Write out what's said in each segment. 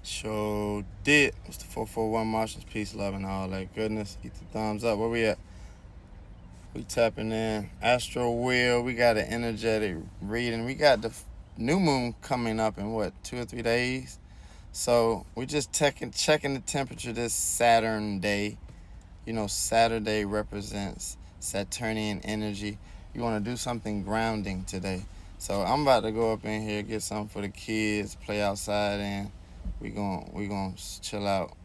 Sure did. It's the 441 Martians. Peace, love, and all that goodness. Eat the thumbs up. Where we at? We tapping in. Astro Wheel. We got an energetic reading. We got the new moon coming up in what, 2 or 3 days? So we just checking the temperature this Saturn day. You know, Saturday represents Saturnian energy. You want to do something grounding today. So I'm about to go up in here, get something for the kids, play outside, and we gonna chill out.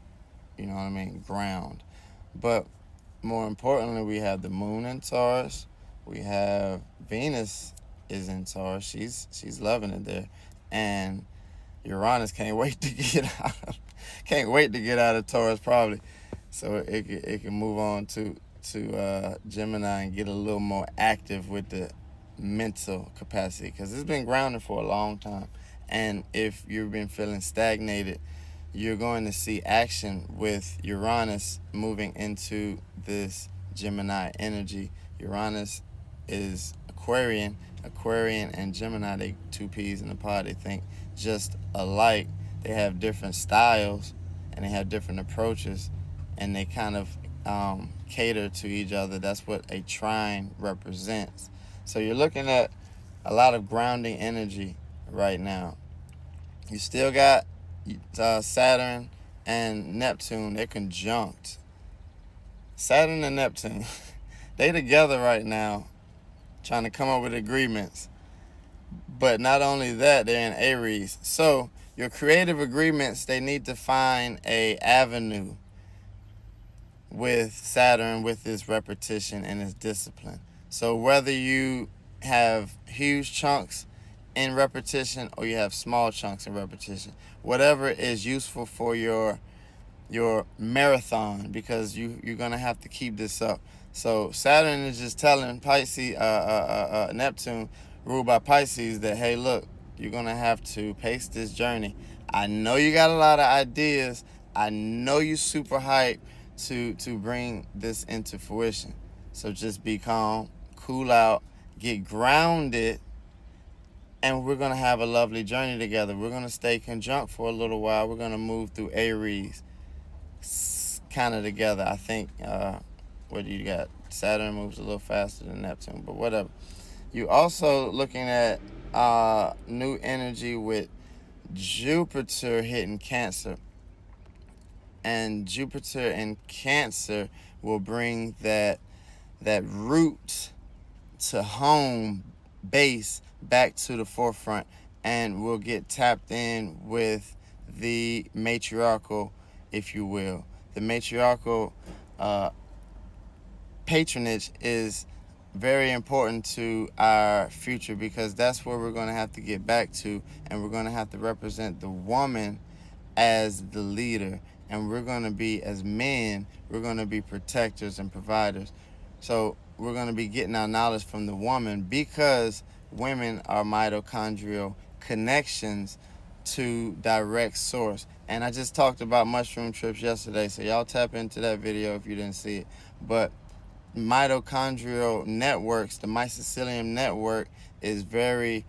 You know what I mean? Ground. But more importantly, we have the moon in Taurus. We have Venus is in Taurus. She's loving it there, and Uranus can't wait to get out. Can't wait to get out of Taurus probably, so it can move on to Gemini and get a little more active with the mental capacity because it's been grounded for a long time. And if you've been feeling stagnated, you're going to see action with Uranus moving into this Gemini energy. Uranus is Aquarian. Aquarian and Gemini, they two peas in a pod. They think just alike. They have different styles and they have different approaches, and they kind of cater to each other. That's what a trine represents. So you're looking at a lot of grounding energy right now. You still got Saturn and Neptune. They're conjunct. Saturn and Neptune, they together right now, trying to come up with agreements. But not only that, they're in Aries. So your creative agreements, they need to find a avenue with Saturn, with its repetition and its discipline. So whether you have huge chunks in repetition or you have small chunks in repetition, whatever is useful for your marathon, because you're gonna have to keep this up. So Saturn is just telling Pisces, Neptune, ruled by Pisces, that hey, look, you're gonna have to pace this journey. I know you got a lot of ideas. I know you super hyped to bring this into fruition. So just be calm, cool out, get grounded, and we're going to have a lovely journey together. We're going to stay conjunct for a little while. We're going to move through Aries kind of together. I think, what do you got? Saturn moves a little faster than Neptune, but whatever. You also looking at new energy with Jupiter hitting Cancer. And Jupiter in Cancer will bring that root to home base back to the forefront, and we'll get tapped in with the matriarchal, if you will. The matriarchal patronage is very important to our future, because that's where we're going to have to get back to, and we're going to have to represent the woman as the leader, and we're going to be, as men, we're going to be protectors and providers. So we're going to be getting our knowledge from the woman, because women are mitochondrial connections to direct source. And I just talked about mushroom trips yesterday, so y'all tap into that video if you didn't see it. But mitochondrial networks, the mycelium network, is very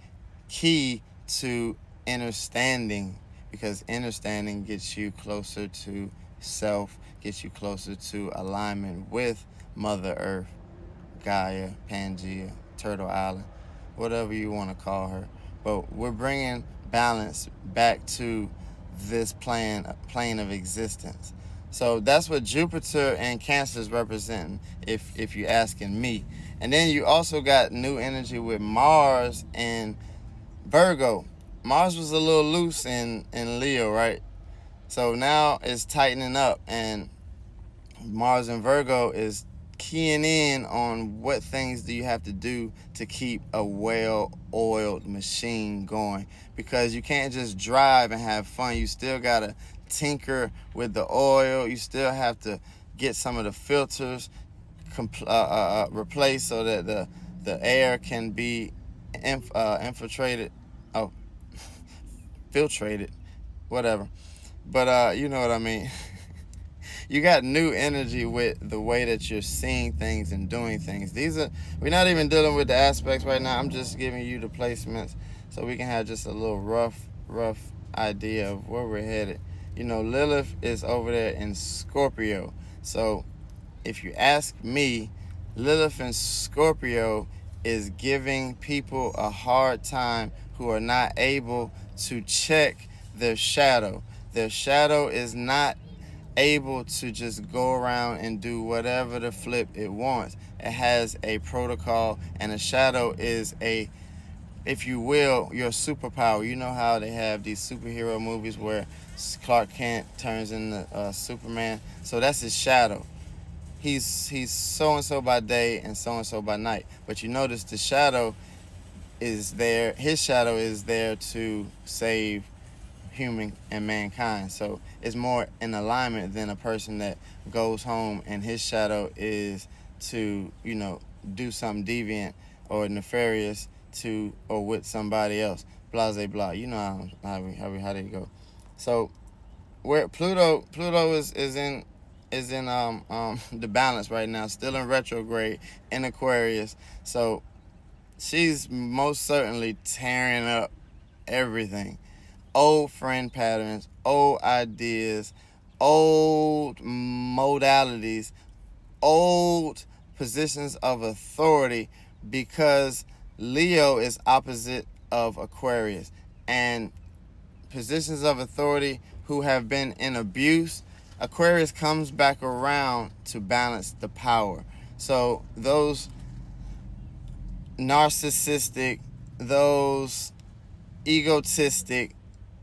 key to understanding, because understanding gets you closer to self, gets you closer to alignment with Mother Earth, Gaia, Pangea, Turtle Island, whatever you want to call her. But we're bringing balance back to this plane of existence. So that's what Jupiter and Cancer is representing, if you're asking me. And then you also got new energy with Mars and Virgo. Mars was a little loose in Leo, right? So now it's tightening up, and Mars in Virgo is keying in on what things do you have to do to keep a well-oiled machine going, because you can't just drive and have fun. You still got to tinker with the oil. You still have to get some of the filters replaced so that the air can be infiltrated, filtrated, whatever. But you know what I mean. You got new energy with the way that you're seeing things and doing things. We're not even dealing with the aspects right now. I'm just giving you the placements so we can have just a little rough idea of where we're headed. Lilith is over there in Scorpio. So if you ask me, Lilith in Scorpio is giving people a hard time who are not able to check their shadow. Their shadow is not able to just go around and do whatever the flip it wants. It has a protocol, and a shadow is if you will, your superpower. You know how they have these superhero movies where Clark Kent turns into Superman? So that's his shadow. He's so-and-so by day and so-and-so by night. But you notice the shadow is there. His shadow is there to save human and mankind. So it's more in alignment than a person that goes home and his shadow is to, do something deviant or nefarious to or with somebody else. Blah, blah, blah. You know how they go. So where Pluto is in the balance right now, still in retrograde in Aquarius. So she's most certainly tearing up everything. Old friend patterns, old ideas, old modalities, old positions of authority, because Leo is opposite of Aquarius. And positions of authority who have been in abuse, Aquarius comes back around to balance the power. So those narcissistic, those egotistic,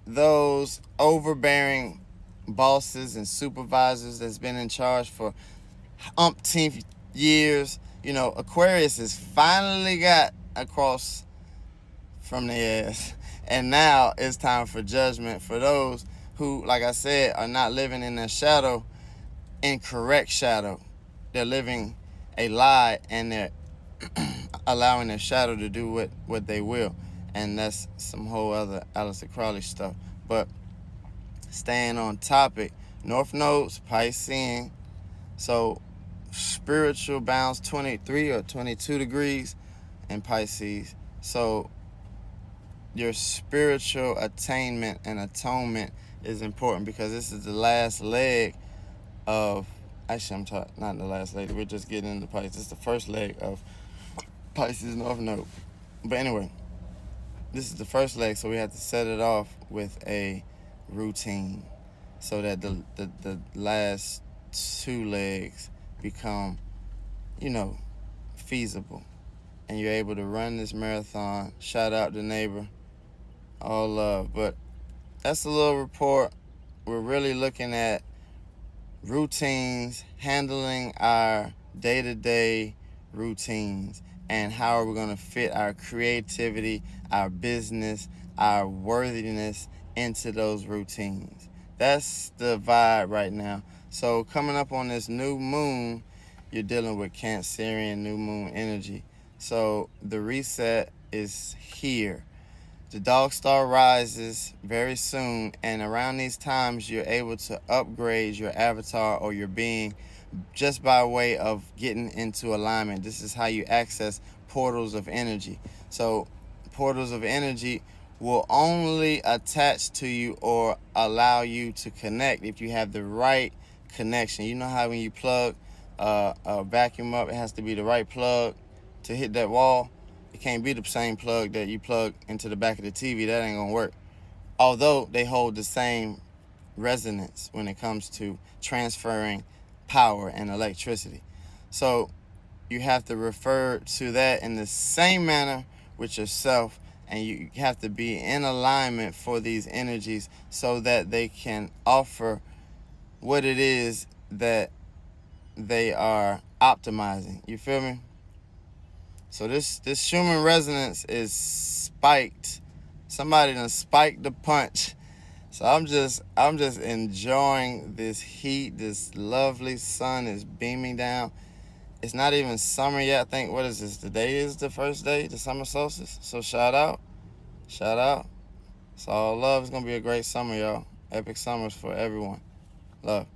those overbearing bosses and supervisors that's been in charge for umpteenth years, Aquarius has finally got across from their ass. And now it's time for judgment for those who, like I said, are not living in their shadow, incorrect shadow. They're living a lie, and they're allowing their shadow to do what they will. And that's some whole other Aleister Crowley stuff. But staying on topic, North Node's Piscean. So spiritual bounds 23 or 22 degrees in Pisces. So your spiritual attainment and atonement is important, because this is the last leg of, actually not the last leg, we're just getting into Pisces. This is the first leg of Pisces North Node. But anyway, this is the first leg, so we have to set it off with a routine so that the last two legs become, feasible. And you're able to run this marathon. Shout out to neighbor. All love. But that's a little report. We're really looking at routines, handling our day-to-day routines, and how are we going to fit our creativity, our business, our worthiness into those routines. That's the vibe right now. So coming up on this new moon, you're dealing with Cancerian new moon energy. So the reset is here. The dog star rises very soon, and around these times you're able to upgrade your avatar or your being just by way of getting into alignment. This is how you access portals of energy. So portals of energy will only attach to you or allow you to connect if you have the right connection. You know how when you plug a vacuum up, it has to be the right plug to hit that wall. It can't be the same plug that you plug into the back of the TV. That ain't gonna work. Although they hold the same resonance when it comes to transferring power and electricity. So you have to refer to that in the same manner with yourself, and you have to be in alignment for these energies so that they can offer what it is that they are optimizing. You feel me? So this Schumann resonance is spiked. Somebody done spiked the punch. So I'm just enjoying this heat. This lovely sun is beaming down. It's not even summer yet. I think, what is this? Today is the first day, the summer solstice. So shout out. It's all love. It's gonna be a great summer, y'all. Epic summers for everyone. Love.